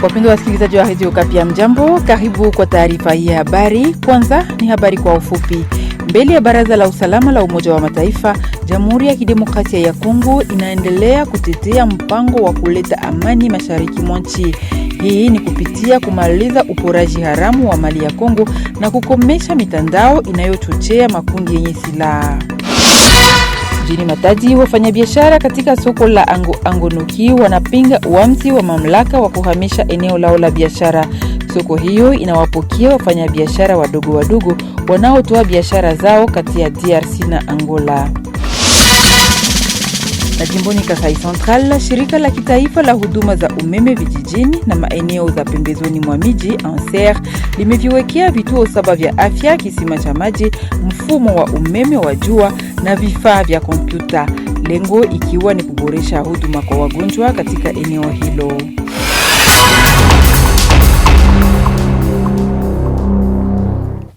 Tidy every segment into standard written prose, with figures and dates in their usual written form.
Wapendwa wasikilizaji wa Radio Okapi, mjambo, karibu kwa taarifa hii ya habari. Kwanza ni habari kwa ufupi. Mbele ya Baraza la Usalama la Umoja wa Mataifa, Jamhuri ya Kidemokrasia ya Kongo inaendelea kutetea mpango wa kuleta amani mashariki mwa nchi. Hii ni kupitia kumaliza uporaji haramu wa mali ya Kongo na kukomesha mitandao inayochochea makundi yenye silaha. Mjini Matadi, wafanyabiashara katika soko la Angonoki wanapinga uamuzi wa mamlaka wa kuhamisha eneo lao la biashara. Soko hiyo inawapokea wafanyabiashara wadogo wanaotoa biashara zao kati ya DRC na Angola. Na jimboni Kasai Central, shirika la kitaifa la huduma za umeme vijijini na maeneo za pembezoni mwa miji ANSER limeviwekea vituo 7 vya afya, kisima cha maji, mfumo wa umeme wa jua na vifaa vya kompyuta. Lengo ikiwa ni kuboresha huduma kwa wagonjwa katika eneo hilo.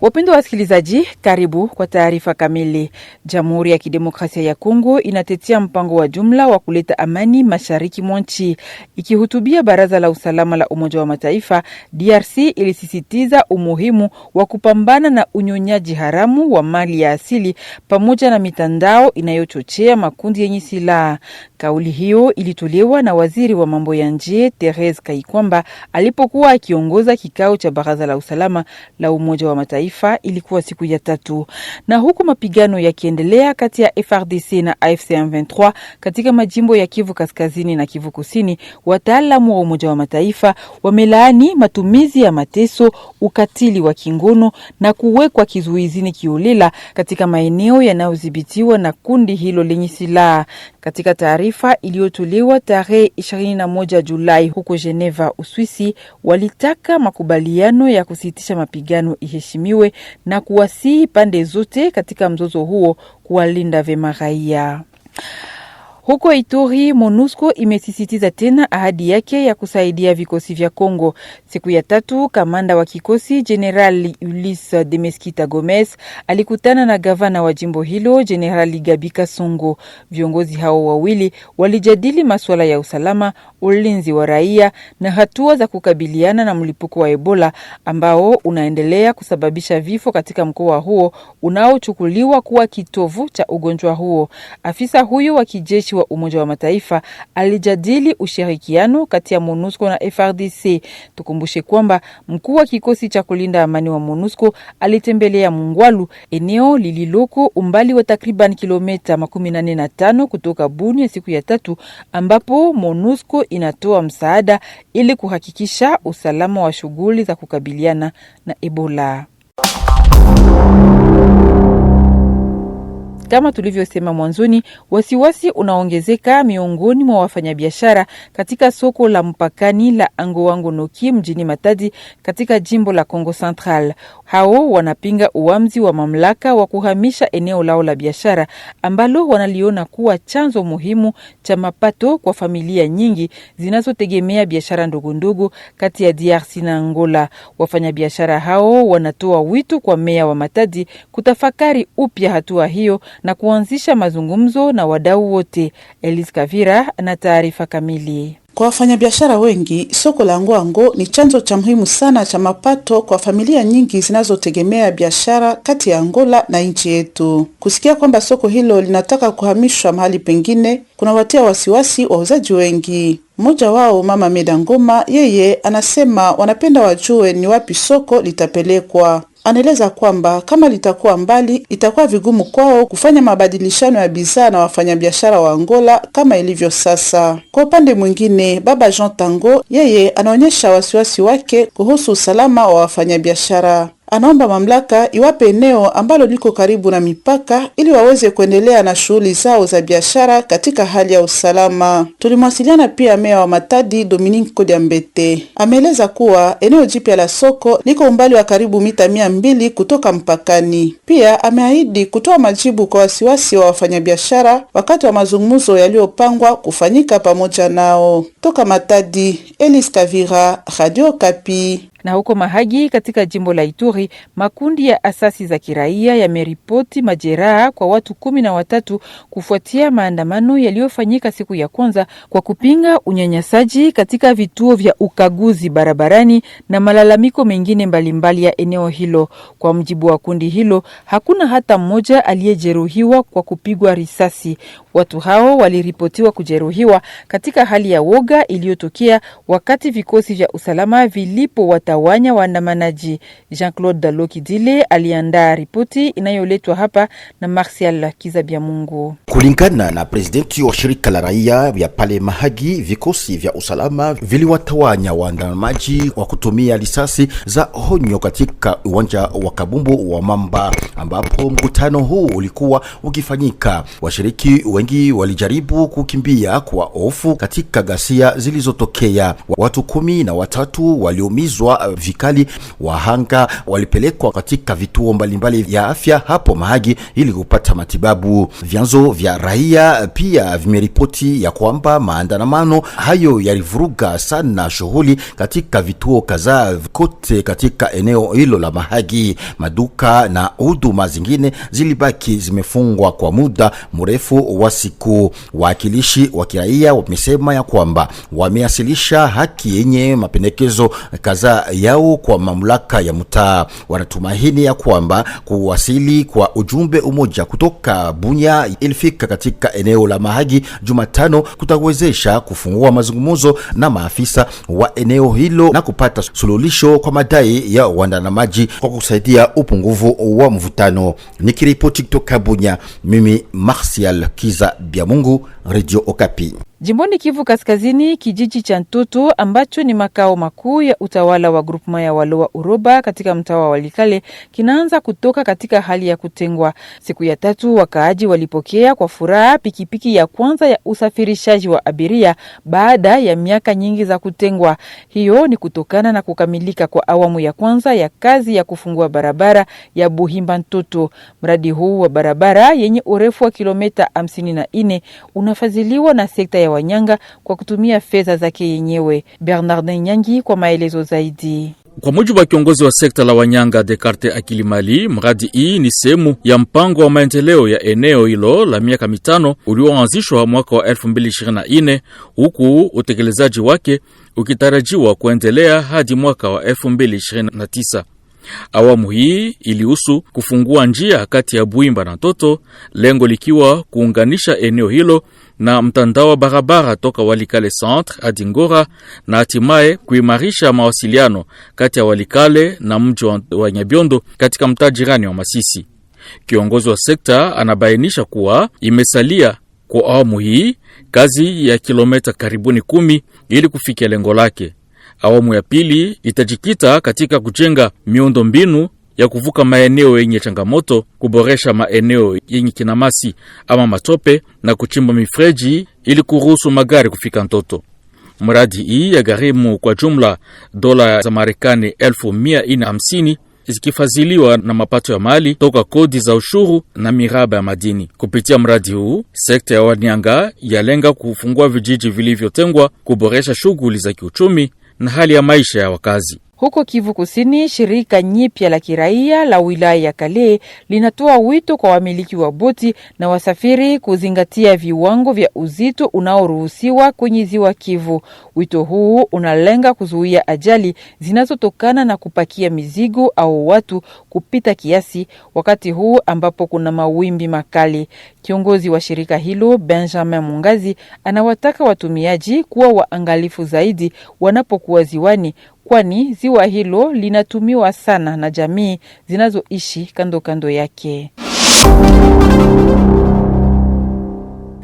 Wapendwa wasikilizaji, karibu kwa taarifa kamili. Jamhuri ya Kidemokrasia ya Kongo inatetea mpango wa jumla wa kuleta amani mashariki mwa nchi. Ikihutubia Baraza la Usalama la Umoja wa Mataifa, DRC ilisisitiza umuhimu wa kupambana na unyonyaji haramu wa mali ya asili pamoja na mitandao inayochochea makundi yenye silaha. Kauli hiyo ilitolewa na waziri wa mambo ya nje Therese Kaikwamba alipokuwa akiongoza kikao cha Baraza la Usalama la Umoja wa Mataifa. Ilikuwa siku ya 3. Na huku mapigano yakiendelea kati ya FARDC na AFC M23 katika majimbo ya Kivu Kaskazini na Kivu Kusini, wataalamu wa Umoja wa Mataifa wamelaani matumizi ya mateso, ukatili wa kingono na kuwekwa kizuizini kiolela katika maeneo yanayodhibitiwa na kundi hilo lenye silaha. Katika taarifa iliyotolewa tarehe 21 Julai huko Geneva, Uswisi, walitaka makubaliano ya kusitisha mapigano iheshimiwe na kuwasihi pande zote katika mzozo huo kuwalinda vyema raia. Huko Ituri, MONUSCO imesisitiza tena ahadi yake ya kusaidia vikosi vya Kongo. Siku ya 3, kamanda wa kikosi General Ulysse Demesquita Gomez alikutana na gavana wa jimbo hilo General Gabi Kasongo. Viongozi hao wawili walijadili masuala ya usalama, ulinzi wa raia na hatua za kukabiliana na mlipuko wa Ebola ambao unaendelea kusababisha vifo katika mkoa huo unaochukuliwa kuwa kitovu cha ugonjwa huo. Afisa huyo wa kijeshi wa Umoja wa Mataifa alijadili ushirikiano kati ya MONUSCO na FARDC. Tukumbushe kwamba mkuu wa kikosi cha kulinda amani wa MONUSCO alitembelea Mungwalu, eneo lililoko umbali wa takriban kilomita 85 kutoka Bunia siku ya 3, ambapo MONUSCO inatoa msaada ili kuhakikisha usalama wa shughuli za kukabiliana na Ebola. Kama tulivyosema mwanzoni, wasiwasi unaongezeka miongoni mwa wafanyabiashara katika soko la mpakani la Angonoki mjini Matadi katika jimbo la Kongo Central. Hao wanapinga uamuzi wa mamlaka wa kuhamisha eneo lao la biashara ambalo wanaliona kuwa chanzo muhimu cha mapato kwa familia nyingi zinazotegemea biashara ndogondogo kati ya DRC na Angola. Wafanyabiashara hao wanatoa wito kwa meya wa Matadi kutafakari upya hatua hiyo na kuanzisha mazungumzo na wadau wote. Elise Kavira na taarifa kamili. Kwa wafanyabiashara wengi, soko la Ango ni chanzo cha muhimu sana cha mapato kwa familia nyingi zinazotegemea biashara kati ya Angola na nchi yetu. Kusikia kwamba soko hilo linataka kuhamishwa mahali pengine kunawatia wasiwasi wauzaji wengi. Mmoja wao, Mama Meda Ngoma, yeye anasema wanapenda wajue ni wapi soko litapelekwa. Anaeleza kwamba kama litakuwa mbali, itakuwa vigumu kwao kufanya mabadilishano ya bidhaa na wafanyabiashara wa Angola kama ilivyo sasa. Kwa upande mwingine, Baba Jean Tango, yeye anaonyesha wasiwasi wake kuhusu usalama wa wafanyabiashara. Anaomba mamlaka iwape eneo ambalo liko karibu na mipaka ili waweze kuendelea na shughuli zao za biashara katika hali ya usalama. Tulimwasiliana pia meya wa Matadi Dominique Kodiambete. Ameeleza kuwa eneo jipya la soko liko umbali wa karibu mita 200 kutoka mpakani. Pia ameahidi kutoa majibu kwa wasiwasi wa wafanyabiashara wakati wa mazungumzo yaliyopangwa kufanyika pamoja nao. Toka Matadi, Elise Kavira, Radio Okapi. Na huko Mahagi katika jimbo la Ituri, makundi ya asasi za kiraia yameripoti majeraha kwa watu 13 kufuatia maandamano yaliyofanyika siku ya kwanza kwa kupinga unyanyasaji katika vituo vya ukaguzi barabarani na malalamiko mengine mbalimbali ya eneo hilo. Kwa mjibu wa kundi hilo, hakuna hata mmoja aliyejeruhiwa kwa kupigwa risasi. Watu hao waliripotiwa kujeruhiwa katika hali ya woga iliyotokea wakati vikosi vya usalama vilipo watawanya waandamanaji. Jean-Claude Dalokidile aliandaa ripoti inayoletwa hapa na Martial Kizabiamungu. Kulingana na presidenti wa shirika la raia ya pale Mahagi, vikosi vya usalama viliwatawanya waandamanaji wa kutumia risasi za honyo katika uwanja wa Kabumbu wa Mamba ambapo mkutano huu ulikuwa ukifanyika. Washiriki wengi walijaribu kukimbia kwa hofu katika ghasia zilizotokea. Watu 13 waliumizwa vikali. Wahanga walipelekwa katika vituo mbalimbali vya afya hapo Mahagi ili kupata matibabu. Vyanzo vya raia pia vimeripoti ya kwamba maandamano hayo yalivuruga sana shughuli katika vituo kadhaa kote katika eneo hilo la Mahagi. Maduka na huduma zingine zilibaki zimefungwa kwa muda mrefu wa siku. Wakilishi wa kiraia wamesema ya kwamba wameasilisha haki yenye mapendekezo kadhaa yao kwa mamlaka ya mtaa. Wanatumaini ya kwamba kuwasili kwa ujumbe umoja kutoka Bunya ilifika katika eneo la Mahagi Jumatano kutawezesha kufungua mazungumzo na maafisa wa eneo hilo na kupata suluhisho kwa madai ya waandamanaji kwa kusaidia upungufu wa mvutano. Nikiripoti kutoka Bunya, mimi Martial Kizabiamungu, Radio Okapi. Jimboni Kivu Kaskazini, kijiji cha Ntoto ambacho ni makao makuu ya utawala wa groupement ya Waloa Uroba katika mtaa wa Walikale kinaanza kutoka katika hali ya kutengwa. Siku ya 3 wakaaji walipokea kwa furaha pikipiki ya kwanza ya usafirishaji wa abiria baada ya miaka nyingi za kutengwa. Hiyo ni kutokana na kukamilika kwa awamu ya kwanza ya kazi ya kufungua barabara ya Buhimba Ntoto. Mradi huu wa barabara yenye urefu wa kilomita 54 unafadhiliwa na sekta ya Wanyanga kwa kutumia fedha zake yenyewe. Bernardin Nyangi kwa maelezo zaidi. Kwa mujibu wa kiongozi wa sekta la Wanyanga Descartes Akilimali, mradi hii ni sehemu ya mpango wa maendeleo ya eneo hilo la miaka 5 ulioanzishwa mwaka wa 2024, huku utekelezaji wake ukitarajiwa kuendelea hadi mwaka wa 2029. Awamu hii ilihusu kufungua njia kati ya Buhimba na Ntoto, lengo likiwa kuunganisha eneo hilo na mtandao wa barabara toka Walikale Centre hadi Ngora na hatimaye kuimarisha mawasiliano kati ya Walikale na mji wa Nyabiondo katika mtaa jirani wa Masisi. Kiongozi wa sekta anabainisha kuwa imesalia kwa awamu hii kazi ya kilomita karibuni 10 ili kufikia lengo lake. Awamu ya pili itajikita katika kujenga miundo mbinu ya kuvuka maeneo yenye changamoto, kuboresha maeneo yenye kinamasi ama matope na kuchimba mifreji ili kuruhusu magari kufika Ntoto. Mradi hii ya gharimu kwa jumla dola za Marekani 1450 zikifadhiliwa na mapato ya mali toka kodi za ushuru na miraba ya madini. Kupitia mradi huu, sekta ya Wanyanga yalenga kufungua vijiji vilivyotengwa, kuboresha shughuli za kiuchumi na hali ya maisha ya wakazi. Huko Kivu Kusini, shirika nyipya la kiraia la wilaya ya Kale linatoa wito kwa wamiliki wa boti na wasafiri kuzingatia viwango vya uzito unaoruhusiwa kwenye ziwa Kivu. Wito huu unalenga kuzuia ajali zinazotokana na kupakia mizigo au watu kupita kiasi wakati huu ambapo kuna mawimbi makali. Kiongozi wa shirika hilo, Benjamin Mungazi, anawataka watumiaji kuwa waangalifu zaidi wanapokuwa ziwani, kwani ziwa hilo linatumiwa sana na jamii zinazoishi kando kando yake.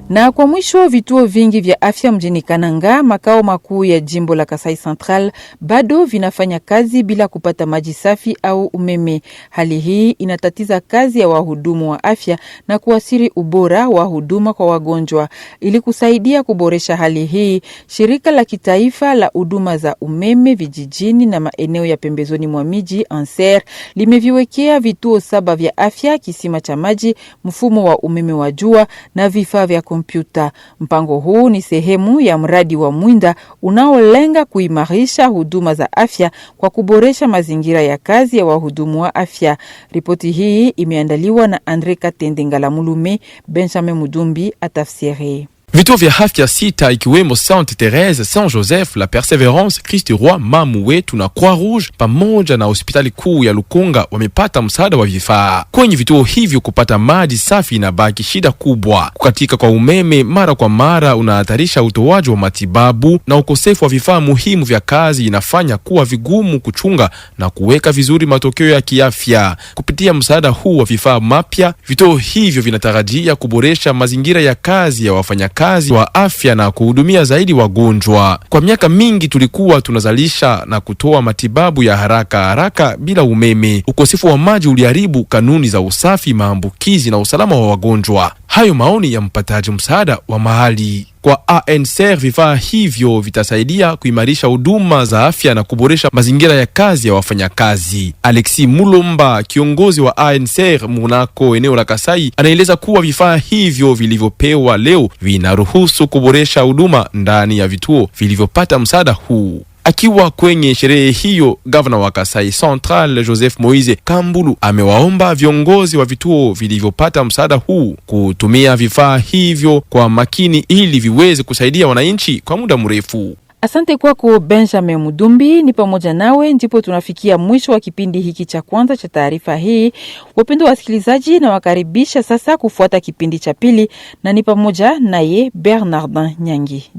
Na kwa mwisho, vituo vingi vya afya mjini Kananga, makao makuu ya jimbo la Kasai Central, bado vinafanya kazi bila kupata maji safi au umeme. Hali hii inatatiza kazi ya wahudumu wa afya na kuathiri ubora wa huduma kwa wagonjwa. Ili kusaidia kuboresha hali hii, shirika la kitaifa la huduma za umeme vijijini na maeneo ya pembezoni mwa miji ANSER limeviwekea vituo 7 vya afya, kisima cha maji, mfumo wa umeme wa jua na vifaa vya kompyuta kompyuta. Mpango huu ni sehemu ya mradi wa Mwinda unaolenga kuimarisha huduma za afya kwa kuboresha mazingira ya kazi ya wahudumu wa afya. Ripoti hii imeandaliwa na Andre Katende Ngalamulume, Benjamin Mudumbi atafsiri. Vituo vya afya sita ikiwemo Sainte Therese, Saint Joseph, La Perseverance, Christ Roi, Mamu Wetu na Croix Rouge pamoja na hospitali kuu ya Lukonga wamepata msaada wa vifaa. Kwenye vituo hivyo kupata maji safi inabaki shida kubwa. Kukatika kwa umeme mara kwa mara unahatarisha utoaji wa matibabu na ukosefu wa vifaa muhimu vya kazi inafanya kuwa vigumu kuchunga na kuweka vizuri matokeo ya kiafya. Kupitia msaada huu wa vifaa mapya, vituo hivyo vinatarajia kuboresha mazingira ya kazi ya wafanyakazi wa afya na kuhudumia zaidi wagonjwa. Kwa miaka mingi tulikuwa tunazalisha na kutoa matibabu ya haraka bila umeme. Ukosefu wa maji uliharibu kanuni za usafi, maambukizi na usalama wa wagonjwa. Hayo maoni ya mpataji msaada wa mahali. Kwa ANSR, vifaa hivyo vitasaidia kuimarisha huduma za afya na kuboresha mazingira ya kazi ya wafanyakazi. Alexis Mulomba, kiongozi wa ANSR munako eneo la Kasai, anaeleza kuwa vifaa hivyo vilivyopewa leo vinaruhusu kuboresha huduma ndani ya vituo vilivyopata msaada huu. Akiwa kwenye sherehe hiyo, gavana wa Kasai Central Joseph Moise Kambulu amewaomba viongozi wa vituo vilivyopata msaada huu kutumia vifaa hivyo kwa makini ili viweze kusaidia wananchi kwa muda mrefu. Asante kwako Benjamin Mudumbi. Ni pamoja nawe ndipo tunafikia mwisho wa kipindi hiki cha kwanza cha taarifa hii. Wapendwa wasikilizaji, na wakaribisha sasa kufuata kipindi cha pili, na ni pamoja naye Bernardin Nyangi.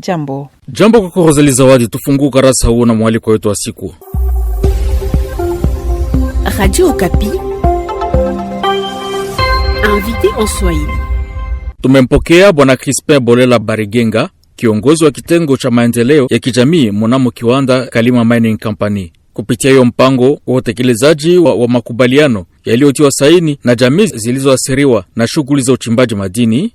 Jambo kwa Rosalie Zawadi. Tufungue ukurasa huu na mwaliko wetu wa siku. Radio Okapi, invité en Swahili. Tumempokea Bwana Crispin Bolela Barigenga, kiongozi wa kitengo cha maendeleo ya kijamii mnamo kiwanda Kalima Mining Company. Kupitia hiyo mpango wa utekelezaji wa makubaliano yaliyotiwa saini na jamii zilizoathiriwa na shughuli za uchimbaji madini,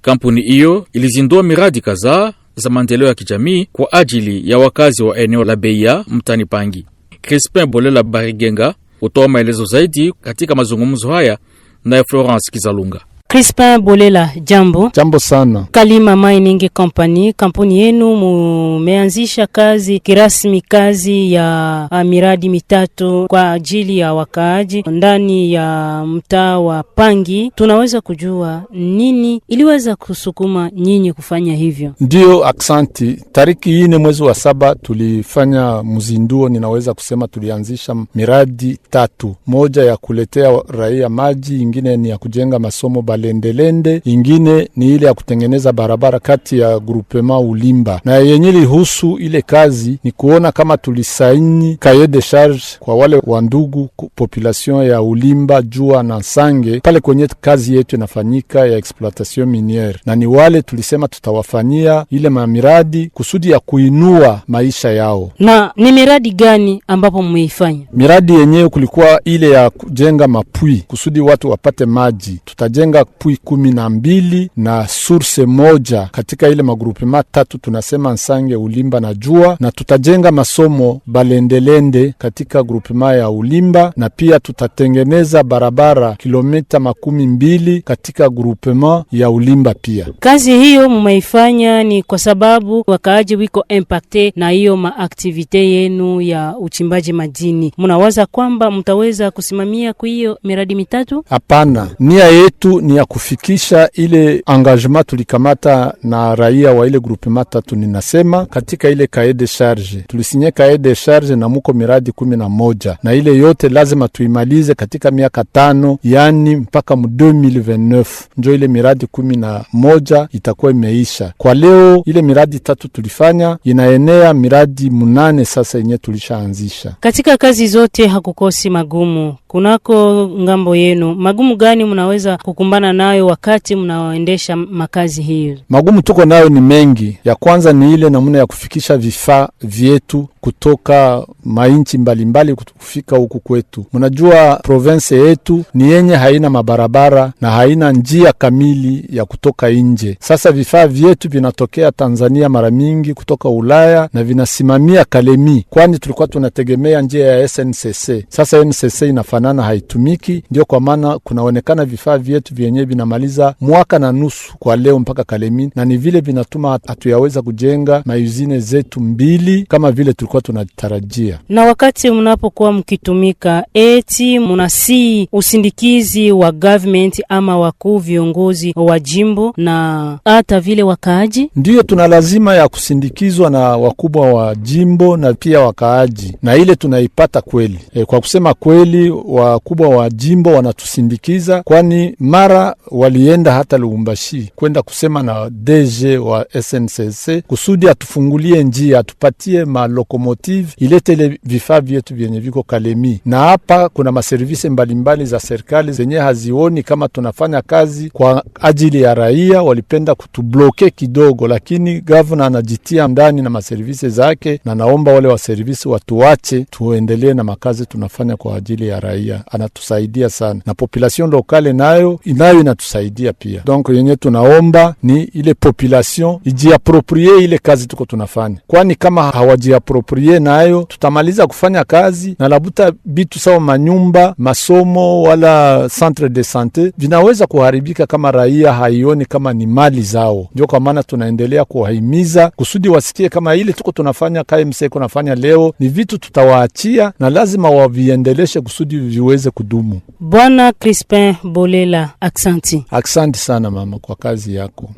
kampuni hiyo ilizindua miradi kadhaa za maendeleo ya kijamii kwa ajili ya wakazi wa eneo la Beya mtani Pangi. Crispin Bolela Barigenga utoa maelezo zaidi katika mazungumzo haya na Florence Kizalunga. Crispin Bolela, jambo. Jambo sana. Kalima Mining Company, kampuni yenu mumeanzisha kazi kirasmi, kazi ya miradi mitatu kwa ajili ya wakaaji ndani ya mtaa wa Pangi. Tunaweza kujua nini iliweza kusukuma nyinyi kufanya hivyo? Ndio, aksanti. Tariki 4 mwezi wa 7 tulifanya mzinduo. Ninaweza kusema tulianzisha miradi 3. Moja ya kuletea raia maji, ingine ni ya kujenga masomo Lendelende, ingine ni ile ya kutengeneza barabara kati ya groupement Ulimba. Na yenye lihusu ile kazi ni kuona kama tulisaini cahier de charge kwa wale wandugu population ya Ulimba, Jua na Sange pale kwenye kazi yetu inafanyika ya exploitation miniere, na ni wale tulisema tutawafanyia ile mamiradi kusudi ya kuinua maisha yao. Na ni miradi gani ambapo mmeifanya? Miradi yenyewe kulikuwa ile ya kujenga mapui kusudi watu wapate maji. Tutajenga pui 12 na source moja katika ile magrupema 3 tunasema Nsange, Ulimba na Jua, na tutajenga masomo Balendelende katika grupema ya Ulimba, na pia tutatengeneza barabara kilomita 12 katika grupema ya Ulimba pia. Kazi hiyo mmeifanya ni kwa sababu wakaaji wiko impacte na hiyo maaktivite yenu ya uchimbaji madini. Mnawaza kwamba mtaweza kusimamia kwa hiyo miradi mitatu? Hapana, nia yetu ni ya kufikisha ile engagement tulikamata na raia wa ile groupement 3. Ninasema katika ile cahier de charge tulisinye cahier de charge na muko miradi 11, na ile yote lazima tuimalize katika miaka 5, yani mpaka 2029 ndio ile miradi 11 itakuwa imeisha. Kwa leo ile miradi 3 tulifanya inaenea miradi 8 sasa yenye tulishaanzisha. Katika kazi zote hakukosi magumu. Kunako ngambo yenu, magumu gani mnaweza kukumbana nayo wakati mnaoendesha makazi hiyo? Magumu tuko nayo ni mengi. Ya kwanza ni ile namna ya kufikisha vifaa vyetu kutoka mainchi mbalimbali kufika huku kwetu. Mnajua province yetu ni yenye haina mabarabara na haina njia kamili ya kutoka nje. Sasa vifaa vyetu vinatokea Tanzania mara mingi kutoka Ulaya na vinasimamia Kalemi, kwani tulikuwa tunategemea njia ya SNCC. Sasa SNCC inafanana inaonekana haitumiki. Ndio kwa maana kunaonekana vifaa vyetu vyenyewe vinamaliza mwaka na nusu kwa leo mpaka Kalemi, na ni vile vinatuma hatuyaweza kujenga mauzine zetu mbili kama vile tulikuwa tunatarajia. Na wakati mnapokuwa mkitumika, eti mnasi usindikizi wa government ama wakuu viongozi wa jimbo na hata vile wakaaji? Ndiyo, tuna lazima ya kusindikizwa na wakubwa wa jimbo na pia wakaaji, na ile tunaipata kweli. Kwa kusema kweli, wakubwa wa jimbo wanatusindikiza, kwani mara walienda hata Lubumbashi kwenda kusema na DG wa SNCC kusudi atufungulie njia, atupatie malokomotive, ilete vifaa vyetu vyenye viko Kalemi. Na hapa kuna maservisi mbalimbali za serikali zenye hazioni kama tunafanya kazi kwa ajili ya raia, walipenda kutubloke kidogo, lakini governor anajitia ndani na maservisi zake, na naomba wale wa servisi watuache tuendelee na makazi tunafanya kwa ajili ya raia. Anatusaidia sana, na population lokale nayo inatusaidia pia. Donc yenye tunaomba ni ile population ijiaproprie ile kazi tuko tunafanya, kwani kama hawajiaproprie nayo tutamaliza kufanya kazi na labuta bitu sawa manyumba, masomo wala centre de santé vinaweza kuharibika kama raia haioni kama ni mali zao. Ndio kwa maana tunaendelea kuwahimiza kusudi wasikie kama ile tuko tunafanya KMC kunafanya leo ni vitu tutawaachia na lazima waviendeleshe kusudi viweze kudumu. Bwana Crispin Bolela, aksanti. Aksanti sana mama kwa kazi yako.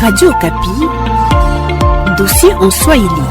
Radio Okapi, dossier en Swahili.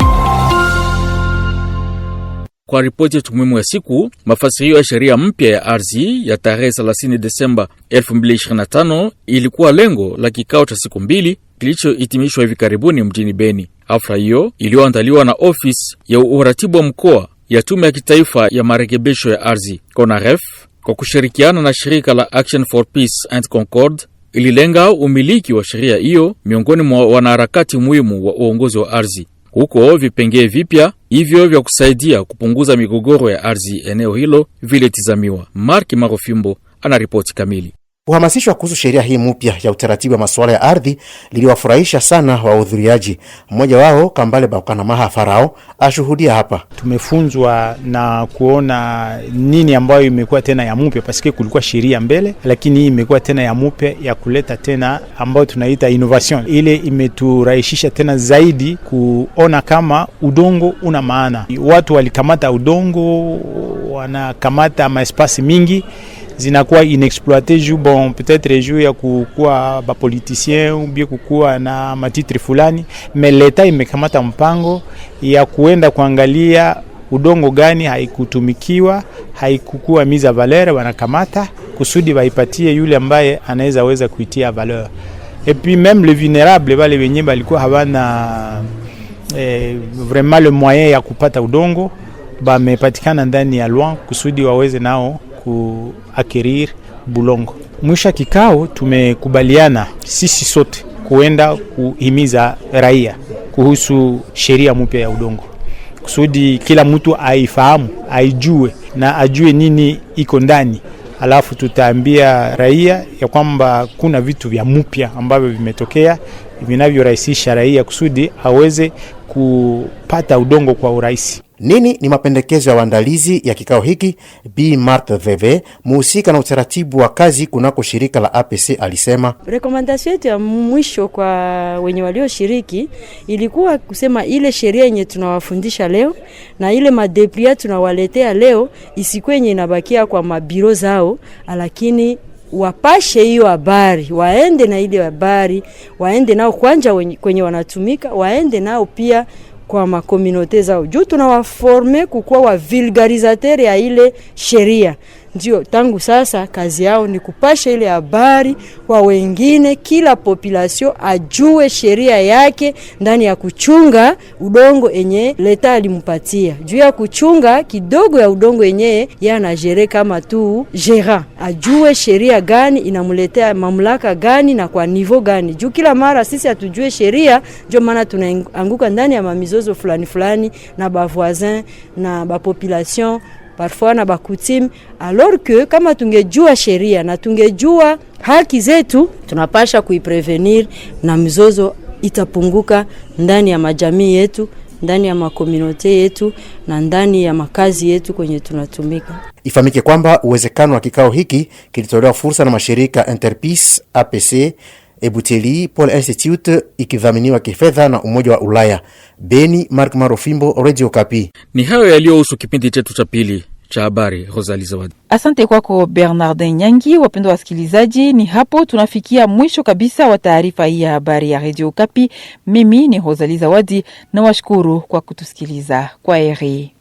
Kwa ripoti yetu muhimu ya siku, mafasirio ya sheria mpya ya ardhi ya tarehe 30 Desemba 2025 ilikuwa lengo la kikao cha siku mbili kilichohitimishwa hivi karibuni mjini Beni. Hafla hiyo iliyoandaliwa na ofisi ya uratibu wa mkoa ya tume ya kitaifa ya marekebisho ya ardhi CONAREF kwa kushirikiana na shirika la Action for Peace and Concord ililenga umiliki wa sheria hiyo miongoni mwa wanaharakati muhimu wa uongozi wa ardhi. Huko vipengee vipya hivyo vya kusaidia kupunguza migogoro ya ardhi eneo hilo vile tizamiwa. Mark Marofimbo anaripoti kamili. Uhamasishwa kuhusu sheria hii mpya ya utaratibu wa masuala ya ardhi liliwafurahisha sana wahudhuriaji. Mmoja wao Kambale Bakanamaha Farao ashuhudia hapa. Tumefunzwa na kuona nini ambayo imekuwa tena ya mpya, paske kulikuwa sheria mbele, lakini hii imekuwa tena ya mpya ya kuleta tena ambayo tunaita innovation. Ile imeturahisisha tena zaidi kuona kama udongo una maana. Watu walikamata udongo, wanakamata maespasi mingi zinakuwa inexploité juu bon peut-être juu ya kukua ba politicien ou bien kukua na matitre fulani, mais leta imekamata mpango ya kuenda kuangalia udongo gani haikutumikiwa, haikukua mise à valeur, wanakamata kusudi waipatie yule ambaye anaweza weza kuitia valeur. Et puis même les vulnérables wale wenye balikuwa hawana vraiment le moyen ya kupata udongo bamepatikana ndani ya loi kusudi waweze nao kuakirir bulongo. Mwisho kikao tumekubaliana sisi sote kuenda kuhimiza raia kuhusu sheria mpya ya udongo kusudi kila mtu aifahamu, aijue na ajue nini iko ndani. Alafu tutaambia raia ya kwamba kuna vitu vya mpya ambavyo vimetokea vinavyorahisisha raia kusudi aweze kupata udongo kwa urahisi. Nini ni mapendekezo ya waandalizi ya kikao hiki? Bi Marthe Veve, muhusika na utaratibu wa kazi kunako shirika la APC, alisema rekomandasyon yetu ya mwisho kwa wenye walioshiriki ilikuwa kusema ile sheria yenye tunawafundisha leo na ile madeplia tunawaletea leo isikuwe yenye inabakia kwa mabiro zao, lakini wapashe hiyo habari, waende na ile habari, waende nao kwanja kwenye wanatumika, waende nao pia kwa makominote zao. Juu tunawaforme kukuwa wa vulgarisateur ya ile sheria. Ndio tangu sasa kazi yao ni kupasha ile habari kwa wengine, kila population ajue sheria yake ndani ya kuchunga udongo enye leta alimpatia. Juu ya kuchunga kidogo ya udongo enye yana jere kama tu gérant. Ajue sheria gani inamuletea mamlaka gani na kwa niveau gani. Juu kila mara sisi hatujue sheria, ndio maana tunaanguka ndani ya mamizozo fulani na ba voisin na ba population parfois na bakutim, alors que kama tungejua sheria na tungejua haki zetu tunapasha kuiprevenir na mizozo itapunguka ndani ya majamii yetu ndani ya makomunote yetu na ndani ya makazi yetu kwenye tunatumika. Ifahamike kwamba uwezekano wa kikao hiki kilitolewa fursa na mashirika Interpeace, APC, Ebuteli, Paul Institute ikidhaminiwa kifedha na Umoja wa Ulaya. Beni, Mark Marofimbo, Radio Okapi. Ni hayo yaliyohusu kipindi chetu cha pili cha habari. Rosalie Zawadi. Asante kwako Bernardin Nyangi. Wapendwa wasikilizaji, ni hapo tunafikia mwisho kabisa wa taarifa hii ya habari ya Radio Okapi. Mimi ni Rosalie Zawadi na washukuru kwa kutusikiliza. Kwaheri.